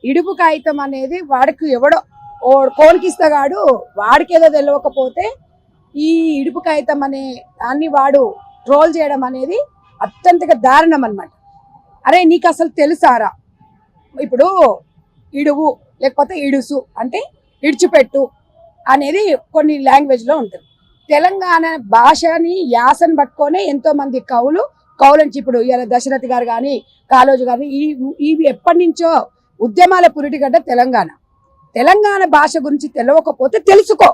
ఇడుపు కాగితం అనేది వాడికి ఎవడో కోనికిస్తగాడు వాడికి ఏదో తెలియకపోతే ఈ ఇడుపు కాగితం అనే దాన్ని వాడు ట్రోల్ చేయడం అనేది అత్యంతగా దారుణం అన్నమాట. అరే నీకు అసలు తెలుసారా, ఇప్పుడు ఇడువు లేకపోతే ఇడుసు అంటే ఇడిచిపెట్టు అనేది కొన్ని లాంగ్వేజ్లో ఉంటుంది. తెలంగాణ భాషని యాసను పట్టుకొని ఎంతో మంది కవులని ఇప్పుడు ఇలా దశరథి గారు కానీ కాళోజీ గారు ఇవి ఎప్పటి నుంచో ఉద్యమాల పురిటిగడ్డ తెలంగాణ భాష గురించి తెలియకపోతే తెలుసుకో.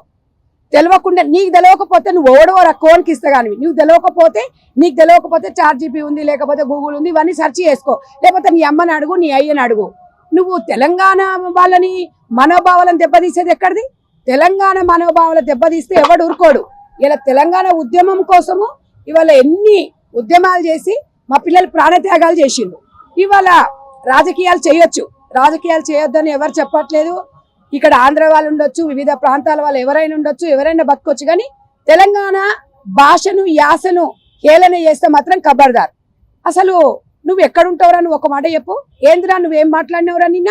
తెలియకుండా నీకు తెలియకపోతే నువ్వు ఓడో కోన్కి ఇస్తా కానీ నీకు తెలియకపోతే చార్జీపీ ఉంది, లేకపోతే గూగుల్ ఉంది, ఇవన్నీ సెర్చ్ చేసుకో. లేకపోతే నీ అమ్మని అడుగు, నీ అయ్యని అడుగు. నువ్వు తెలంగాణ వాళ్ళని మనోభావాలను దెబ్బతీసేది ఎక్కడిది? తెలంగాణ మనోభావాల దెబ్బతీస్తే ఎవడు ఊరుకోడు. ఇలా తెలంగాణ ఉద్యమం కోసము ఇవాళ ఎన్ని ఉద్యమాలు చేసి మా పిల్లలు ప్రాణత్యాగాలు చేసిండు. ఇవాళ రాజకీయాలు చేయొచ్చు, రాజకీయాలు చేయొద్దని ఎవరు చెప్పట్లేదు. ఇక్కడ ఆంధ్ర వాళ్ళు ఉండొచ్చు, వివిధ ప్రాంతాల వాళ్ళు ఎవరైనా ఉండొచ్చు, ఎవరైనా బతకొచ్చు. కానీ తెలంగాణ భాషను యాసను హేళన చేస్తే మాత్రం ఖబర్దార్. అసలు నువ్వు ఎక్కడుంటావురా? నువ్వు ఒక మాట చెప్పు. ఏందిరా నువ్వేం మాట్లాడినవురా? నిన్న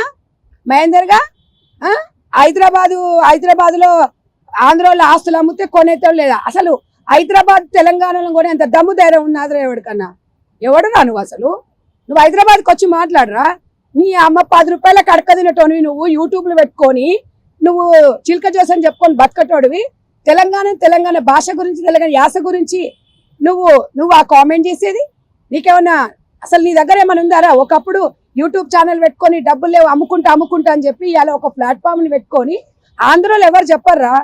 మహేందర్గా హైదరాబాద్లో ఆంధ్రలో ఆస్తులు అమ్మితే కొనేతావు లేదా? అసలు హైదరాబాద్ తెలంగాణలో కొనేంత దమ్ము ధైర్యం ఉన్నదిరా ఎవరికన్నా? ఎవడురా నువ్వు? అసలు నువ్వు హైదరాబాద్కి వచ్చి మాట్లాడరా? నీ అమ్మ 10 రూపాయల కడక తినటోనివి నువ్వు, యూట్యూబ్లో పెట్టుకొని నువ్వు చిల్క జోసని చెప్పుకొని బతకటోడివి. తెలంగాణ భాష గురించి, తెలంగాణ యాస గురించి నువ్వు ఆ కామెంట్ చేసేది నీకేమన్నా? అసలు నీ దగ్గర ఏమైనా ఉందారా? ఒకప్పుడు యూట్యూబ్ ఛానల్ పెట్టుకొని డబ్బులు లేవు అమ్ముకుంటా అని చెప్పి ఇలా ఒక ప్లాట్ఫామ్ని పెట్టుకొని ఆంధ్రలో ఎవరు చెప్పర్రా?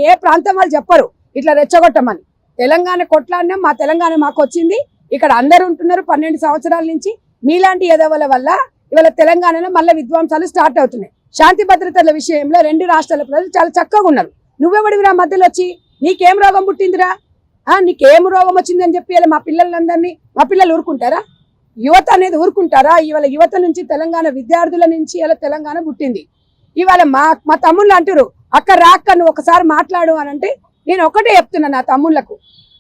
ఏ ప్రాంతం వాళ్ళు చెప్పరు ఇట్లా రెచ్చగొట్టమని. తెలంగాణ కొట్లాడినా మా తెలంగాణ మాకు వచ్చింది, ఇక్కడ అందరు ఉంటున్నారు 12 సంవత్సరాల నుంచి. మీలాంటి ఎదవల వల్ల ఇవాళ తెలంగాణలో మళ్ళీ విధ్వంసాలు స్టార్ట్ అవుతున్నాయి. శాంతి భద్రతల విషయంలో 2 రాష్ట్రాల ప్రజలు చాలా చక్కగా ఉన్నారు. నువ్వెవడివిరా మధ్యలో వచ్చి? నీకేం రోగం పుట్టిందిరా? నీకేం రోగం వచ్చిందని చెప్పి ఇలా మా పిల్లలు ఊరుకుంటారా? యువత అనేది ఊరుకుంటారా? ఇవాళ యువత నుంచి, తెలంగాణ విద్యార్థుల నుంచి ఇలా తెలంగాణ పుట్టింది. ఇవాళ మా తమ్ముళ్ళు అంటారు, అక్క రాక్క నువ్వు ఒకసారి మాట్లాడు అని అంటే నేను ఒకటే చెప్తున్నా నా తమ్ముళ్లకు,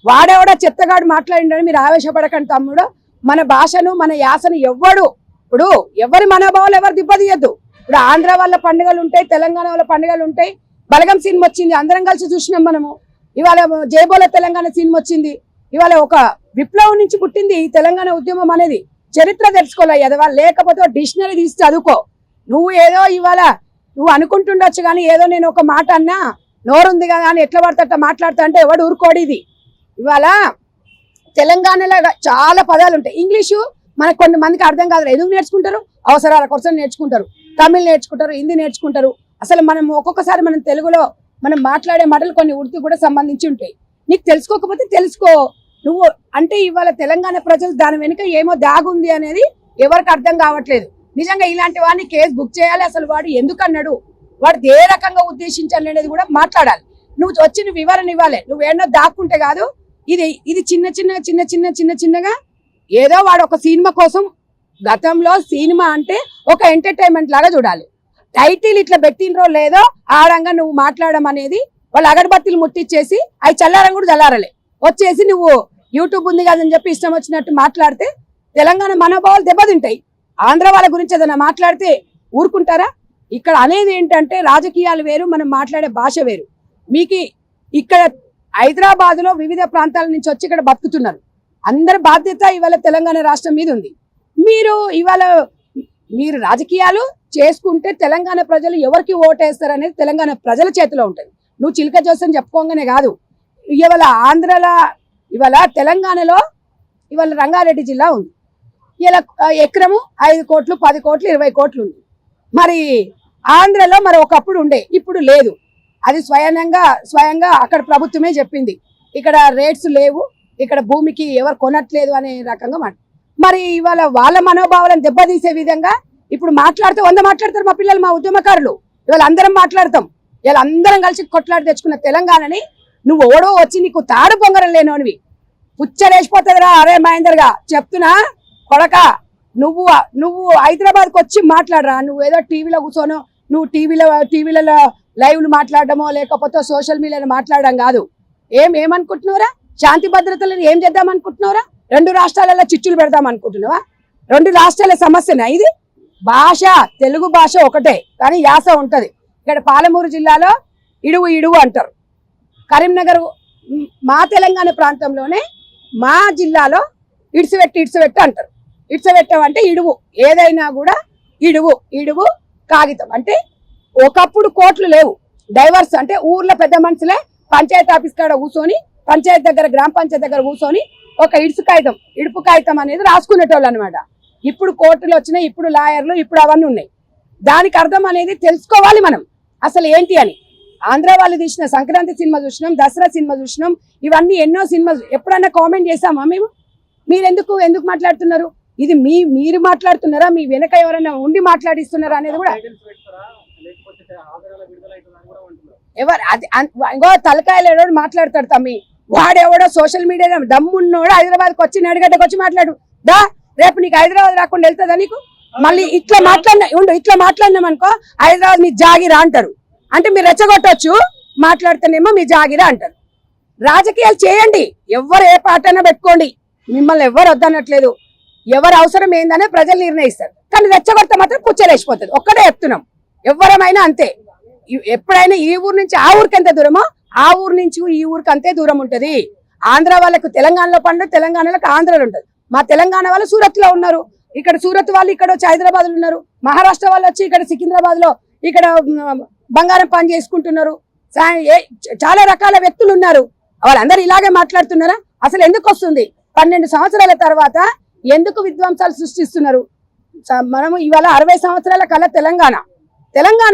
వాడెవడా చెత్తగాడు మాట్లాడిండని మీరు ఆవేశపడకండి తమ్ముడు. మన భాషను మన యాసను ఇప్పుడు ఎవరి మనోభావాలు ఎవరు దిబ్బతీయద్దు. ఇప్పుడు ఆంధ్ర వాళ్ళ పండుగలు ఉంటాయి, తెలంగాణ వాళ్ళ పండుగలు ఉంటాయి. బలగం సినిమా వచ్చింది, అందరం కలిసి చూసినాం మనము. ఇవాళ జయబోల తెలంగాణ సినిమా వచ్చింది. ఇవాళ ఒక విప్లవం నుంచి పుట్టింది ఈ తెలంగాణ ఉద్యమం అనేది. చరిత్ర తెలుసుకోలే ఎదవా, లేకపోతే డిక్షనరీ తీసి చదువుకో. నువ్వు ఏదో ఇవాళ నువ్వు అనుకుంటుండొచ్చు కానీ ఏదో నేను ఒక మాట అన్నా నోరుంది కదా అని ఎట్లా పడతా మాట్లాడుతా అంటే ఎవడు ఊరుకోడు. ఇది ఇవాళ తెలంగాణలో చాలా పదాలు ఉంటాయి. ఇంగ్లీషు మనకు కొంతమందికి అర్థం కాదు. ఎందుకు నేర్చుకుంటారు? అవసరాల కోసం నేర్చుకుంటారు. తమిళ్ నేర్చుకుంటారు, హిందీ నేర్చుకుంటారు. అసలు మనం ఒక్కొక్కసారి మనం తెలుగులో మనం మాట్లాడే మాటలు కొన్ని ఉర్దూ కూడా సంబంధించి ఉంటాయి. నీకు తెలుసుకోకపోతే తెలుసుకో. నువ్వు అంటే ఇవాళ తెలంగాణ ప్రజలు దాని వెనుక ఏమో దాగుంది అనేది ఎవరికి అర్థం కావట్లేదు. నిజంగా ఇలాంటి వాడిని కేసు బుక్ చేయాలి. అసలు వాడు ఎందుకు అన్నాడు, వాడు ఏ రకంగా ఉద్దేశించాలి అనేది కూడా మాట్లాడాలి. నువ్వు వచ్చిన వివరణ ఇవ్వాలి. నువ్వేమో దాక్కుంటే కాదు. ఇది చిన్నగా ఏదో వాడు ఒక సినిమా కోసం, గతంలో సినిమా అంటే ఒక ఎంటర్టైన్మెంట్ లాగా చూడాలి. టైటిల్ ఇట్లా పెట్టినరో లేదో ఆడంగా నువ్వు మాట్లాడడం అనేది, వాళ్ళు అగరబత్తిలు ముట్టించేసి అవి చల్లారం కూడా చల్లారలే వచ్చేసి నువ్వు యూట్యూబ్ ఉంది కదని చెప్పి ఇష్టం వచ్చినట్టు మాట్లాడితే తెలంగాణ మనోభావాలు దెబ్బతింటాయి. ఆంధ్ర వాళ్ళ గురించి ఏదైనా మాట్లాడితే ఊరుకుంటారా? ఇక్కడ అనేది ఏంటంటే రాజకీయాలు వేరు, మనం మాట్లాడే భాష వేరు. మీకు ఇక్కడ హైదరాబాద్లో వివిధ ప్రాంతాల నుంచి వచ్చి ఇక్కడ బతుకుతున్నారు. అందరి బాధ్యత ఇవాళ తెలంగాణ రాష్ట్రం మీద ఉంది. మీరు రాజకీయాలు చేసుకుంటే తెలంగాణ ప్రజలు ఎవరికి ఓటేస్తారు అనేది తెలంగాణ ప్రజల చేతిలో ఉంటుంది. నువ్వు చిలక జోసని చెప్పుకోగానే కాదు. ఇవాళ తెలంగాణలో ఇవాళ రంగారెడ్డి జిల్లా ఉంది. ఇలా ఎకరము 5 కోట్లు 10 కోట్లు 20 కోట్లు ఉంది. మరి ఆంధ్రలో మరి ఒకప్పుడు ఉండే, ఇప్పుడు లేదు. అది స్వయంగా అక్కడ ప్రభుత్వమే చెప్పింది. ఇక్కడ రేట్స్ లేవు, ఇక్కడ భూమికి ఎవరు కొనట్లేదు అనే రకంగా మరి ఇవాళ వాళ్ళ మనోభావాలను దెబ్బతీసే విధంగా ఇప్పుడు మాట్లాడితే 100 మాట్లాడతారు మా పిల్లలు, మా ఉద్యమకారులు. ఇవాళ అందరం మాట్లాడతాం. ఇవాళ అందరం కలిసి కొట్లాడి తెచ్చుకున్న తెలంగాణని నువ్వు ఓడో వచ్చి నీకు తాడు పొంగరం లేనోనివి పుచ్చరేసిపోతుందిరా. అరే మహేందర్గా చెప్తున్నా కొడక, నువ్వు హైదరాబాద్కి వచ్చి మాట్లాడరా. నువ్వు ఏదో టీవీలో కూర్చోనో, నువ్వు టీవీలలో లైవ్లు మాట్లాడడమో లేకపోతే సోషల్ మీడియాలో మాట్లాడడం కాదు. ఏమనుకుంటున్నావురా? శాంతి భద్రతలను ఏం చేద్దాం అనుకుంటున్నావురా? 2 రాష్ట్రాలలో చిచ్చులు పెడదాం అనుకుంటున్నావా? 2 రాష్ట్రాల సమస్యనా ఇది? భాష తెలుగు భాష ఒకటే, కానీ యాస ఉంటది. ఇక్కడ పాలమూరు జిల్లాలో ఇడువు ఇడువు అంటారు. కరీంనగర్ మా తెలంగాణ ప్రాంతంలోనే మా జిల్లాలో ఇడిసిపెట్టు అంటారు. ఇడిసిపెట్టం అంటే ఇడువు, ఏదైనా కూడా ఇడువు ఇడువు కాగితం అంటే. ఒకప్పుడు కోట్లు లేవు, డైవర్స్ అంటే ఊర్లో పెద్ద మనుషులే పంచాయతీ ఆఫీస్ కాడ కూర్చొని, పంచాయతీ దగ్గర గ్రామ పంచాయతీ దగ్గర కూర్చొని ఒక ఇడుపు కాగితం అనేది రాసుకునేటోళ్ళు అనమాట. ఇప్పుడు కోర్టులు వచ్చినాయి, ఇప్పుడు లాయర్లు, ఇప్పుడు అవన్నీ ఉన్నాయి. దానికి అర్థం అనేది తెలుసుకోవాలి మనం అసలు ఏంటి అని. ఆంధ్ర వాళ్ళు తీసిన సంక్రాంతి సినిమా చూసినాం, దసరా సినిమా చూసినాం, ఇవన్నీ ఎన్నో సినిమాలు. ఎప్పుడన్నా కామెంట్ చేసామా మేము? మీరు ఎందుకు మాట్లాడుతున్నారు? ఇది మీరు మాట్లాడుతున్నారా, మీ వెనక ఎవరైనా ఉండి మాట్లాడిస్తున్నారా అనేది కూడా ఎవరు అది ఇంకో తలకాయలు ఎవడో మాట్లాడతాడు తమ్మి. వాడెవడో సోషల్ మీడియా దమ్మున్నోడు హైదరాబాద్కి వచ్చి నడిగడ్డకు వచ్చి మాట్లాడు దా, రేపు నీకు హైదరాబాద్ రాకుండా వెళ్తుందా నీకు? మళ్ళీ ఇట్లా మాట్లాడినాం అనుకో, హైదరాబాద్ మీ జాగిరా అంటారు. అంటే మీరు రెచ్చగొట్టవచ్చు, మాట్లాడితేనేమో మీ జాగిరా అంటారు. రాజకీయాలు చేయండి, ఎవరు ఏ పాటైనా పెట్టుకోండి, మిమ్మల్ని ఎవరు వద్దనట్లేదు. ఎవరు అవసరం ఏందనే ప్రజలు నిర్ణయిస్తారు. కానీ రెచ్చగొడితే మాత్రం కుచ్చెలేసిపోతుంది. ఒక్కటే చెప్తున్నాం, ఎవరమైనా అంతే. ఎప్పుడైనా ఈ ఊరు నుంచి ఆ ఊరికి ఎంత దూరమో ఆ ఊరు నుంచి ఈ ఊరికి అంతే దూరం ఉంటది. ఆంధ్ర వాళ్ళకు తెలంగాణలో పండు, తెలంగాణలకు ఆంధ్రలో ఉంటది. మా తెలంగాణ వాళ్ళు సూరత్ లో ఉన్నారు, ఇక్కడ సూరత్ వాళ్ళు ఇక్కడ వచ్చి హైదరాబాద్ లో ఉన్నారు, మహారాష్ట్ర వాళ్ళు వచ్చి ఇక్కడ సికింద్రాబాద్ లో ఇక్కడ బంగారం పని చేసుకుంటున్నారు. చాలా రకాల వ్యక్తులు ఉన్నారు. వాళ్ళందరూ ఇలాగే మాట్లాడుతున్నారా? అసలు ఎందుకు వస్తుంది? 12 సంవత్సరాల తర్వాత ఎందుకు విధ్వంసాలు సృష్టిస్తున్నారు? మనము ఇవాళ 60 సంవత్సరాల కల తెలంగాణ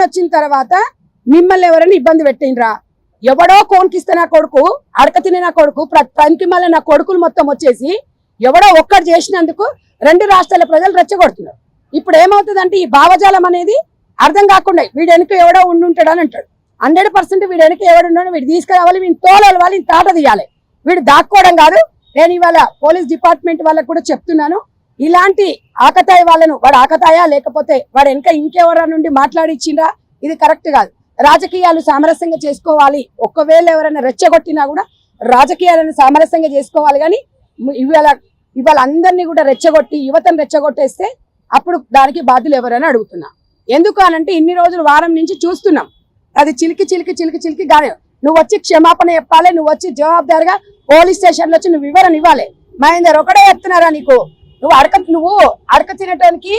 వచ్చిన తర్వాత మిమ్మల్ని ఎవరైనా ఇబ్బంది పెట్టినరా? ఎవడో కోన్కిస్తే నా కొడుకు, అడక తినే నా కొడుకు, పనికి మళ్ళీ నా కొడుకులు మొత్తం వచ్చేసి ఎవడో ఒక్కడు చేసినందుకు 2 రాష్ట్రాల ప్రజలు రెచ్చగొడుతున్నారు. ఇప్పుడు ఏమవుతుందంటే ఈ భావజాలం అనేది అర్థం కాకుండా వీడు వెనుక ఎవడో ఉండుంటాడు అని అంటాడు. 100% వీడు వెనుక ఎవడున్నాడు, వీడు తీసుకురావాలి, వీడిని తోలాలి, వాళ్ళని తాట తీయాలి. వీడు దాక్కోవడం కాదు. నేను ఇవాళ పోలీస్ డిపార్ట్మెంట్ వాళ్ళకు కూడా చెప్తున్నాను, ఇలాంటి ఆకతాయి వాళ్ళను, వాడు ఆకతాయా లేకపోతే వాడు వెనక ఇంకెవరా నుండి మాట్లాడిచ్చిండ్రా, ఇది కరెక్ట్ కాదు. రాజకీయాలు సామరస్యంగా చేసుకోవాలి. ఒకవేళ ఎవరైనా రెచ్చగొట్టినా కూడా రాజకీయాలను సామరస్యంగా చేసుకోవాలి. కానీ ఇవాళ అందరినీ కూడా రెచ్చగొట్టి యువతను రెచ్చగొట్టేస్తే అప్పుడు దానికి బాధ్యులు ఎవరైనా అడుగుతున్నా. ఎందుకు అనంటే ఇన్ని రోజులు వారం నుంచి చూస్తున్నాం, అది చిలికి గానే నువ్వు వచ్చి క్షమాపణ చెప్పాలి, నువ్వు వచ్చి జవాబుదారిగా పోలీస్ స్టేషన్లో వచ్చి నువ్వు వివరణ ఇవ్వాలి. మహేందర్ ఒకటే చెప్తున్నారా నీకు? నువ్వు అడక తినటానికి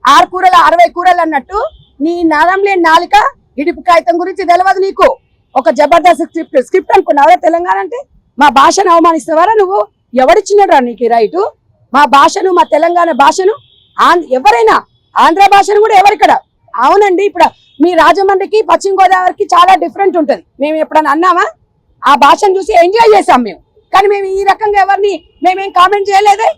6 కూరలు 60 కూరలు అన్నట్టు నీ నరం లేని నాలిక ఇడుపు కాగితం గురించి తెలియదు నీకు. ఒక జబర్దస్త్ స్క్రిప్ట్ అనుకున్నావా తెలంగాణ అంటే? మా భాషను అవమానిస్తావారా నువ్వు? ఎవరిచ్చినారా నీకు రైటు? మా భాషను, మా తెలంగాణ భాషను, ఎవరైనా ఆంధ్ర భాషను కూడా ఎవరిక్కడ? అవునండి, ఇప్పుడు మీ రాజమండ్రికి పశ్చిమ గోదావరికి చాలా డిఫరెంట్ ఉంటుంది. మేము ఎప్పుడన్నా అన్నామా? ఆ భాషను చూసి ఎంజాయ్ చేసాం మేము. కానీ మేము ఈ రకంగా ఎవరిని మేమేం కామెంట్ చేయలేదే.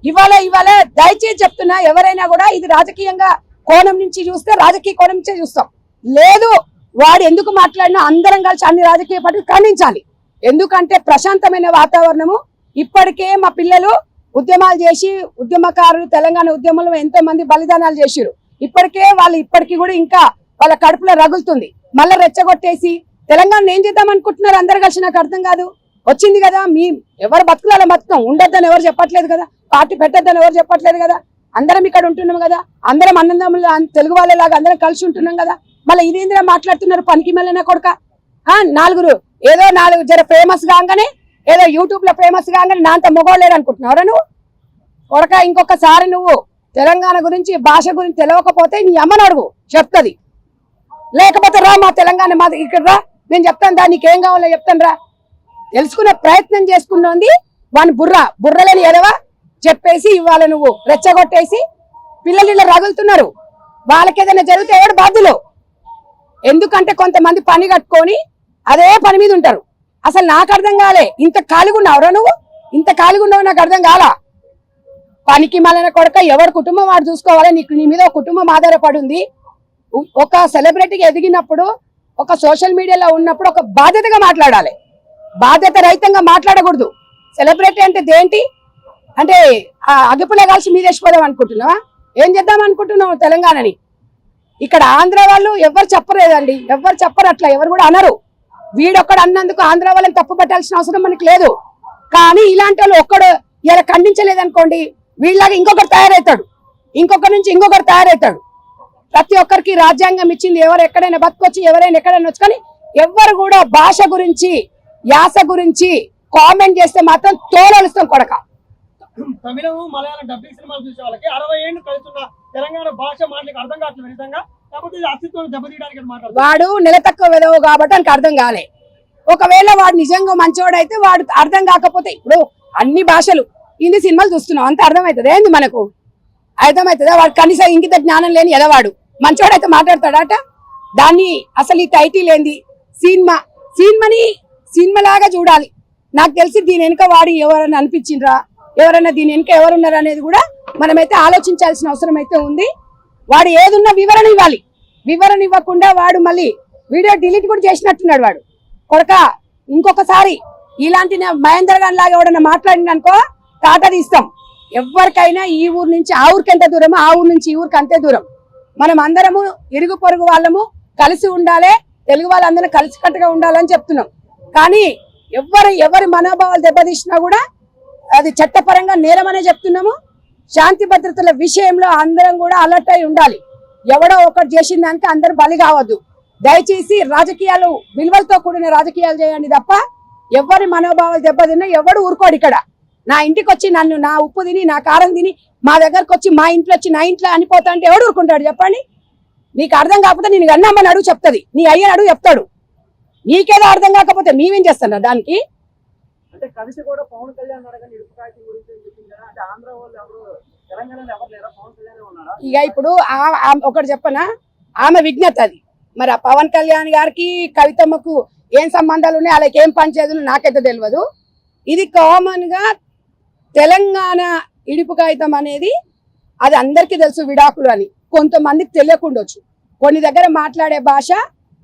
ఇవాళ దయచేసి చెప్తున్నా, ఎవరైనా కూడా ఇది రాజకీయంగా కోణం నుంచి చూస్తే రాజకీయ కోణం నుంచే చూస్తాం. లేదు, వాడు ఎందుకు మాట్లాడినా అందరం కలిసి అన్ని రాజకీయ పార్టీలు ఖండించాలి. ఎందుకంటే ప్రశాంతమైన వాతావరణము. ఇప్పటికే మా పిల్లలు ఉద్యమాలు చేసి, ఉద్యమకారులు తెలంగాణ ఉద్యమంలో ఎంతో మంది బలిదానాలు చేసిరు. ఇప్పటికీ కూడా ఇంకా వాళ్ళ కడుపులో రగులుతుంది. మళ్ళీ రెచ్చగొట్టేసి తెలంగాణ ఏం చేద్దాం అనుకుంటున్నారు అందరు కలిసి? నాకు అర్థం కాదు. వచ్చింది కదా, మీ ఎవరు బతుకులాల బతుకుతాం, ఉండొద్దని ఎవరు చెప్పట్లేదు కదా, పార్టీ పెట్టొద్దని ఎవరు చెప్పట్లేదు కదా, అందరం ఇక్కడ ఉంటున్నాం కదా, అందరం అన్నదమ్ములు తెలుగు వాళ్ళలాగా అందరం కలిసి ఉంటున్నాం కదా. మళ్ళీ ఇదేంద్రా మాట్లాడుతున్నారు పనికి మళ్ళీ కొడుక? 4 జర ఫేమస్ కాగానే, ఏదో యూట్యూబ్ లో ఫేమస్ కాగానే నా అంత మొగోలేడు అనుకుంటున్నావురా నువ్వు కొడక? ఇంకొకసారి నువ్వు తెలంగాణ గురించి, భాష గురించి తెలియకపోతే నీ అమ్మని అడుగు, చెప్తుంది. లేకపోతే రా మా తెలంగాణ మా ఇక్కడ రా, నేను చెప్తాను రా, నీకేం కావాలో చెప్తాను రా. తెలుసుకునే ప్రయత్నం చేసుకున్నది వాని బుర్రలేని ఎదవా చెప్పేసి ఇవాళ నువ్వు రెచ్చగొట్టేసి పిల్లలు ఇలా రగులుతున్నారు. వాళ్ళకి ఏదైనా జరిగితే ఎవడు బాధ్యులు? ఎందుకంటే కొంతమంది పని కట్టుకొని అదే పని మీద ఉంటారు. అసలు నాకు అర్థం కాలే, ఇంత ఖాళీగా ఉన్నావురా నువ్వు? ఇంత ఖాళీగా ఉన్నావు నాకు అర్థం కాలా. పనికి మళ్ళీ కొడక, ఎవరి కుటుంబం వాడు చూసుకోవాలి. నీ మీద ఒక కుటుంబం ఆధారపడి ఉంది. ఒక సెలబ్రిటీకి ఎదిగినప్పుడు, ఒక సోషల్ మీడియాలో ఉన్నప్పుడు ఒక బాధ్యతగా మాట్లాడాలి, బాధ్యత రహితంగా మాట్లాడకూడదు. సెలబ్రిటీ అంటే దేంటి అంటే అగ్గిపుల్ల కలిసి మీదేసిపోదాం అనుకుంటున్నావా? ఏం చేద్దాం అనుకుంటున్నావు తెలంగాణని? ఇక్కడ ఆంధ్ర వాళ్ళు ఎవరు చెప్పలేదండి, ఎవరు చెప్పరు, అట్లా ఎవరు కూడా అనరు. వీడొక్కడు అన్నందుకు ఆంధ్ర వాళ్ళని తప్పు పట్టాల్సిన అవసరం మనకి లేదు. కానీ ఇలాంటి వాళ్ళు ఒక్కడు ఇలా ఖండించలేదనుకోండి, వీళ్ళలాగా ఇంకొకటి తయారవుతాడు. ఇంకొకరి నుంచి ఇంకొకరు తయారవుతాడు. ప్రతి ఒక్కరికి రాజ్యాంగం ఇచ్చింది, ఎవరు ఎక్కడైనా బతకొచ్చు, ఎవరైనా ఎక్కడైనా వచ్చు. కానీ ఎవ్వరు కూడా భాష గురించి యాస గురించి కామెంట్ చేస్తే మాత్రం తోలలుస్తాం కొడక. తమిళం మలయాళం డబ్బింగ్ సినిమాలు చూసే వాళ్ళకి 60 ఏళ్ళు కలుస్తున్న తెలంగాణ భాష మాటలకు అర్థం కావట్లేదు విధంగా, కాకపోతే ఇది అస్తిత్వాన్ని దెబ్బతీయడానికి మాట్లాడుతుంది. వాడు నెల తక్కువ వెదవు కాబట్టి ఆయనకు అర్థం కాలే. ఒకవేళ వాడు నిజంగా మంచోడైతే వాడు అర్థం కాకపోతే, ఇప్పుడు అన్ని భాషలు హిందీ సినిమాలు చూస్తున్నాం, అంత అర్థమవుతుంది ఏంది మనకు? అర్థమవుతుందా? వాడు కనీసం ఇంకిత జ్ఞానం లేని ఎదవాడు మంచోడైతే మాట్లాడతాడట. దాన్ని అసలు ఈ టైటిల్ ఏంది? సినిమాని సినిమాలాగా చూడాలి. నాకు తెలిసి దీని వెనుక వాడు ఎవరైనా అనిపించిండ్రా, ఎవరైనా దీని వెనుక ఎవరున్నారు అనేది కూడా మనమైతే ఆలోచించాల్సిన అవసరం అయితే ఉంది. వాడు ఏదున్నా వివరణ ఇవ్వాలి. వివరణ ఇవ్వకుండా వాడు మళ్ళీ వీడియో డిలీట్ కూడా చేసినట్టున్నాడు వాడు. కొడక ఇంకొకసారి ఇలాంటి మహేందర్ గారి లాగా ఎవడన్నా మాట్లాడిననుకో తాట తీస్తాం. ఎవరికైనా ఈ ఊరు నుంచి ఆ ఊరికి ఎంత దూరమో ఆ ఊరు నుంచి ఈ ఊరికి అంతే దూరం. మనం అందరము ఇరుగు పొరుగు వాళ్ళము కలిసి ఉండాలి, తెలుగు వాళ్ళందరూ కలిసికట్టుగా ఉండాలని చెప్తున్నాం. కానీ ఎవరి మనోభావాలు దెబ్బతీసినా కూడా అది చట్టపరంగా నేరమనే చెప్తున్నాము. శాంతి భద్రతల విషయంలో అందరం కూడా అలర్ట్ అయి ఉండాలి. ఎవడో ఒకటి చేసిన దానికి అందరూ బలి కావద్దు. దయచేసి రాజకీయాలు విలువలతో కూడిన రాజకీయాలు చేయండి తప్ప ఎవరి మనోభావాలు దెబ్బతిన్నా ఎవడు ఊరుకోడు. ఇక్కడ నా ఇంటికి వచ్చి నన్ను నా ఉప్పు తిని నా కారం తిని మా దగ్గరకు వచ్చి మా ఇంట్లో వచ్చి నా ఇంట్లో అనిపోతా అంటే ఎవడు ఊరుకుంటాడు చెప్పండి? నీకు అర్థం కాకపోతే నేను అన్నమ్మని అడుగు చెప్తుంది, నీ అయ్యని అడుగు చెప్తాడు. నీకేదో అర్థం కాకపోతే మేమేం చేస్తున్నా దానికి? అంటే కవిత కూడా పవన్ కళ్యాణ్ అడగని ఇరుపుకాయతి గురించి చెప్పింది కదా, అంటే ఆంధ్ర వాళ్ళు ఎవరు తెలంగాణలో ఎవరు లేరా, పవన్ కళ్యాణ్ ఉన్నారా? ఇక ఇప్పుడు ఒకటి చెప్పనా, ఆమె విజ్ఞత అది. మరి ఆ పవన్ కళ్యాణ్ గారికి కవితమ్మకు ఏం సంబంధాలు ఉన్నాయి, వాళ్ళకి ఏం పనిచేయాలో నాకైతే తెలియదు. ఇది కామన్ గా తెలంగాణ ఇడుపు కాగితం అనేది అది అందరికీ తెలుసు, విడాకులు అని. కొంతమందికి తెలియకుండొచ్చు. కొన్ని దగ్గర మాట్లాడే భాష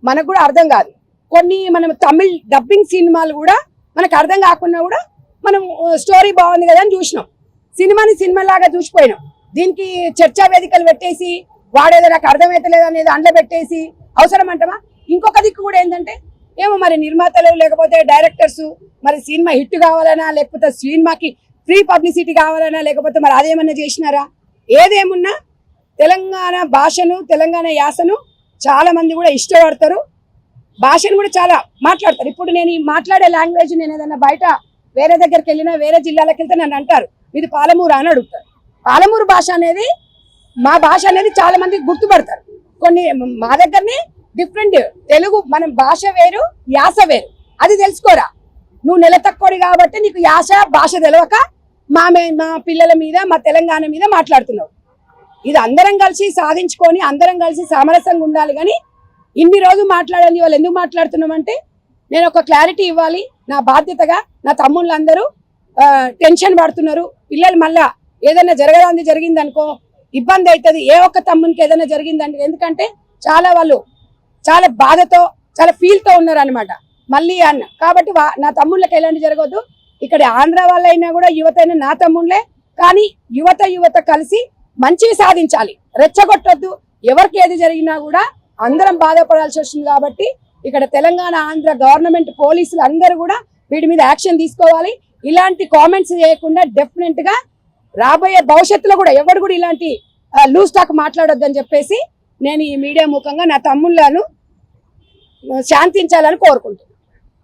మనకు కూడా అర్థం కాదు. కొన్ని మనం తమిళ్ డబ్బింగ్ సినిమాలు కూడా మనకు అర్థం కాకుండా కూడా మనం స్టోరీ బాగుంది కదా అని చూసినాం, సినిమాని సినిమాలాగా చూసిపోయినాం. దీనికి చర్చా వేదికలు పెట్టేసి వాడేదో నాకు అర్థమైతలేదు అనేది అండ్ల పెట్టేసి అవసరం అంటమా? ఇంకొక దిక్కు కూడా ఏంటంటే ఏమో మరి నిర్మాతలు లేకపోతే డైరెక్టర్స్ మరి సినిమా హిట్ కావాలనా, లేకపోతే సినిమాకి ఫ్రీ పబ్లిసిటీ కావాలనా, లేకపోతే మరి అదేమన్నా చేసినారా? ఏదేమున్నా తెలంగాణ భాషను తెలంగాణ యాసను చాలా మంది కూడా ఇష్టపడతారు, భాషను కూడా చాలా మాట్లాడతారు. ఇప్పుడు నేను ఈ మాట్లాడే లాంగ్వేజ్ నేను ఏదైనా బయట వేరే దగ్గరికి వెళ్ళినా వేరే జిల్లాలకు వెళ్తే నన్ను అంటారు ఇది పాలమూరు అని అడుగుతారు. పాలమూరు భాష అనేది మా భాష అనేది చాలా మంది గుర్తుపడతారు. కొన్ని మా దగ్గరనే డిఫరెంట్ తెలుగు మనం భాష వేరు యాస వేరు, అది తెలుసుకోరా. నువ్వు నెల తక్కువది కాబట్టి నీకు యాస భాష తెలియక మా పిల్లల మీద మా తెలంగాణ మీద మాట్లాడుతున్నావు. ఇది అందరం కలిసి సాధించుకొని అందరం కలిసి సామరస్యంగా ఉండాలి. కానీ ఇన్ని రోజులు మాట్లాడని వాళ్ళు ఎందుకు మాట్లాడుతున్నామంటే నేను ఒక క్లారిటీ ఇవ్వాలి. నా బాధ్యతగా నా తమ్ముళ్ళందరూ టెన్షన్ పడుతున్నారు. పిల్లలు మళ్ళా ఏదైనా జరిగింది అనుకో ఇబ్బంది అవుతుంది. ఏ ఒక్క తమ్మునికి ఏదైనా జరిగిందంటే, ఎందుకంటే చాలా వాళ్ళు చాలా బాధతో చాలా ఫీల్తో ఉన్నారు అనమాట మళ్ళీ అన్న. కాబట్టి నా తమ్ముళ్ళకి ఎలాంటి జరగద్దు. ఇక్కడ ఆంధ్ర వాళ్ళైనా కూడా యువత అయినా నా తమ్ముళ్ళే. కానీ యువత కలిసి మంచివి సాధించాలి, రెచ్చగొట్టొద్దు. ఎవరికి ఏది జరిగినా కూడా అందరం బాధపడాల్సి వస్తుంది. కాబట్టి ఇక్కడ తెలంగాణ ఆంధ్ర గవర్నమెంట్ పోలీసులు అందరూ కూడా వీటి మీద యాక్షన్ తీసుకోవాలి. ఇలాంటి కామెంట్స్ చేయకుండా డెఫినెట్ గా రాబోయే భవిష్యత్తులో కూడా ఎవరు కూడా ఇలాంటి లూజ్ టాక్ మాట్లాడొద్దని చెప్పేసి నేను ఈ మీడియా ముఖంగా నా తమ్ముళ్ళను శాంతించాలని కోరుకుంటున్నాను.